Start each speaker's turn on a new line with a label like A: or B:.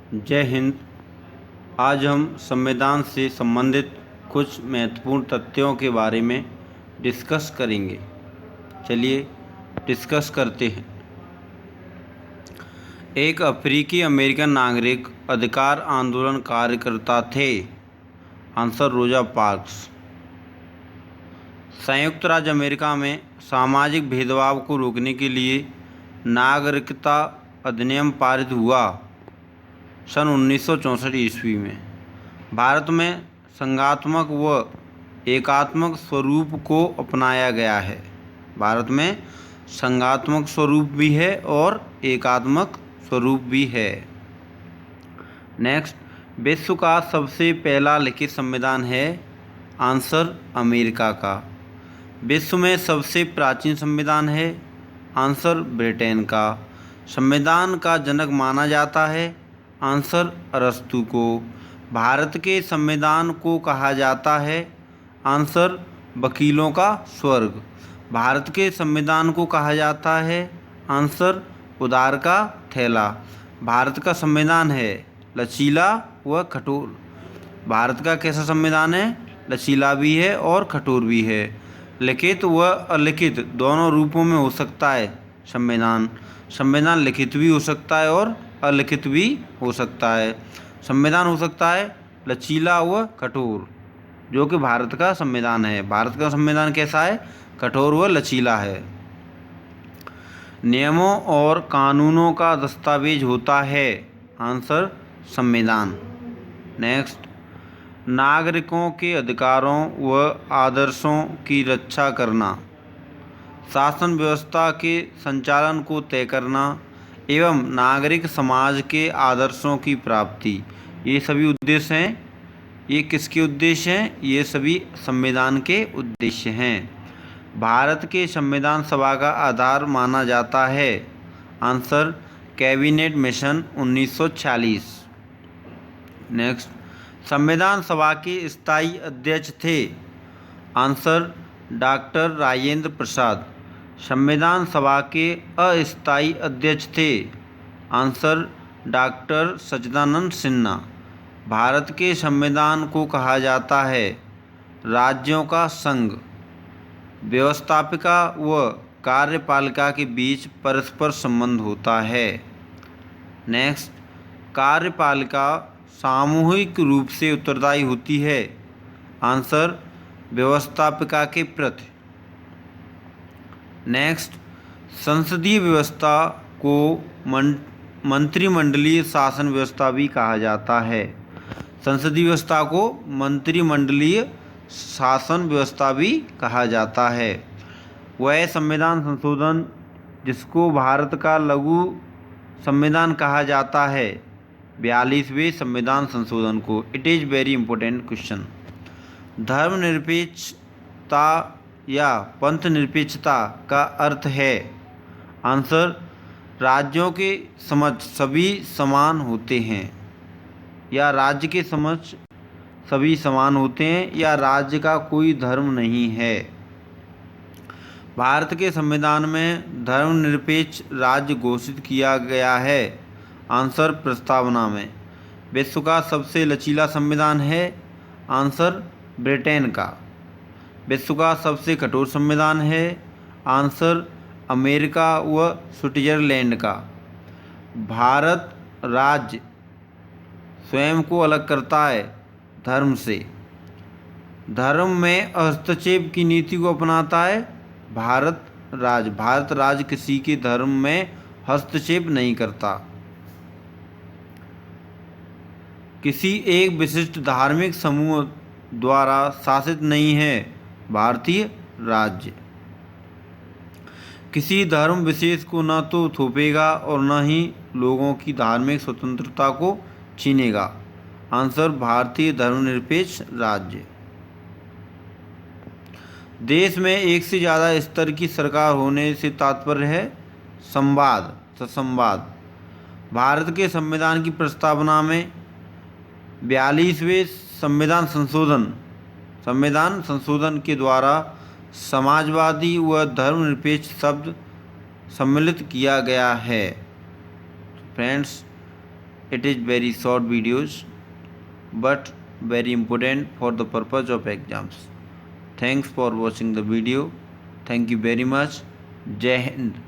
A: जय हिंद। आज हम संविधान से संबंधित कुछ महत्वपूर्ण तथ्यों के बारे में डिस्कस करेंगे। चलिए डिस्कस करते हैं। एक अफ्रीकी अमेरिकन नागरिक अधिकार आंदोलन कार्यकर्ता थे। आंसर रोजा पार्क्स। संयुक्त राज्य अमेरिका में सामाजिक भेदभाव को रोकने के लिए नागरिकता अधिनियम पारित हुआ सन 1964 ईस्वी में। भारत में संघात्मक व एकात्मक स्वरूप को अपनाया गया है। भारत में संघात्मक स्वरूप भी है और एकात्मक स्वरूप भी है। नेक्स्ट, विश्व का सबसे पहला लिखित संविधान है। आंसर अमेरिका का। विश्व में सबसे प्राचीन संविधान है। आंसर ब्रिटेन का। संविधान का जनक माना जाता है। आंसर अरस्तु को। भारत के संविधान को कहा जाता है। आंसर वकीलों का स्वर्ग। भारत के संविधान को कहा जाता है। आंसर उदार का थैला। भारत का संविधान है लचीला व कठोर। भारत का कैसा संविधान है? लचीला भी है और कठोर भी है। लिखित व अलिखित दोनों रूपों में हो सकता है संविधान लिखित भी हो सकता है और अलिखित भी हो सकता है। संविधान हो सकता है लचीला व कठोर, जो कि भारत का संविधान है। भारत का संविधान कैसा है? कठोर व लचीला है। नियमों और कानूनों का दस्तावेज होता है। आंसर संविधान। नेक्स्ट, नागरिकों के अधिकारों व आदर्शों की रक्षा करना, शासन व्यवस्था के संचालन को तय करना एवं नागरिक समाज के आदर्शों की प्राप्ति, ये सभी उद्देश्य हैं। ये किसके उद्देश्य हैं? ये सभी संविधान के उद्देश्य हैं। भारत के संविधान सभा का आधार माना जाता है। Answer cabinet mission 1940। नेक्स्ट, संविधान सभा के स्थायी अध्यक्ष थे। Answer doctor Rajendra Prasad. संविधान सभा के अस्थायी अध्यक्ष थे। आंसर डॉक्टर सच्चिदानंद सिन्हा। भारत के संविधान को कहा जाता है राज्यों का संघ। व्यवस्थापिका व कार्यपालिका के बीच परस्पर संबंध होता है। नेक्स्ट, कार्यपालिका सामूहिक रूप से उत्तरदायी होती है। आंसर व्यवस्थापिका के प्रति। नेक्स्ट, संसदीय व्यवस्था को मंत्रिमंडलीय शासन व्यवस्था भी कहा जाता है। संसदीय व्यवस्था को मंत्रिमंडलीय शासन व्यवस्था भी कहा जाता है। वह संविधान संशोधन जिसको भारत का लघु संविधान कहा जाता है, 42वें संविधान संशोधन को। It is very important question. धर्मनिरपेक्षता या पंथ निरपेक्षता का अर्थ है। आंसर राज्यों के समक्ष सभी समान होते हैं, या राज्य के समक्ष सभी समान होते हैं, या राज्य का कोई धर्म नहीं है। भारत के संविधान में धर्मनिरपेक्ष राज्य घोषित किया गया है। आंसर प्रस्तावना में। विश्व का सबसे लचीला संविधान है। आंसर ब्रिटेन का। विश्व का सबसे कठोर संविधान है। आंसर अमेरिका व स्विट्जरलैंड का। भारत राज्य स्वयं को अलग करता है धर्म से। धर्म में हस्तक्षेप की नीति को अपनाता है भारत राज्य किसी के धर्म में हस्तक्षेप नहीं करता। किसी एक विशिष्ट धार्मिक समूह द्वारा शासित नहीं है भारतीय राज्य। किसी धर्म विशेष को न तो थोपेगा और न ही लोगों की धार्मिक स्वतंत्रता को छीनेगा। आंसर भारतीय धर्मनिरपेक्ष राज्य। देश में एक से ज़्यादा स्तर की सरकार होने से तात्पर्य है ससंवाद। भारत के संविधान की प्रस्तावना में 42वें संविधान संशोधन के द्वारा समाजवादी व धर्मनिरपेक्ष शब्द सम्मिलित किया गया है। Friends, It is very short videos but very important for the purpose of exams. Thanks for watching the video. Thank you very much. Jai Hind.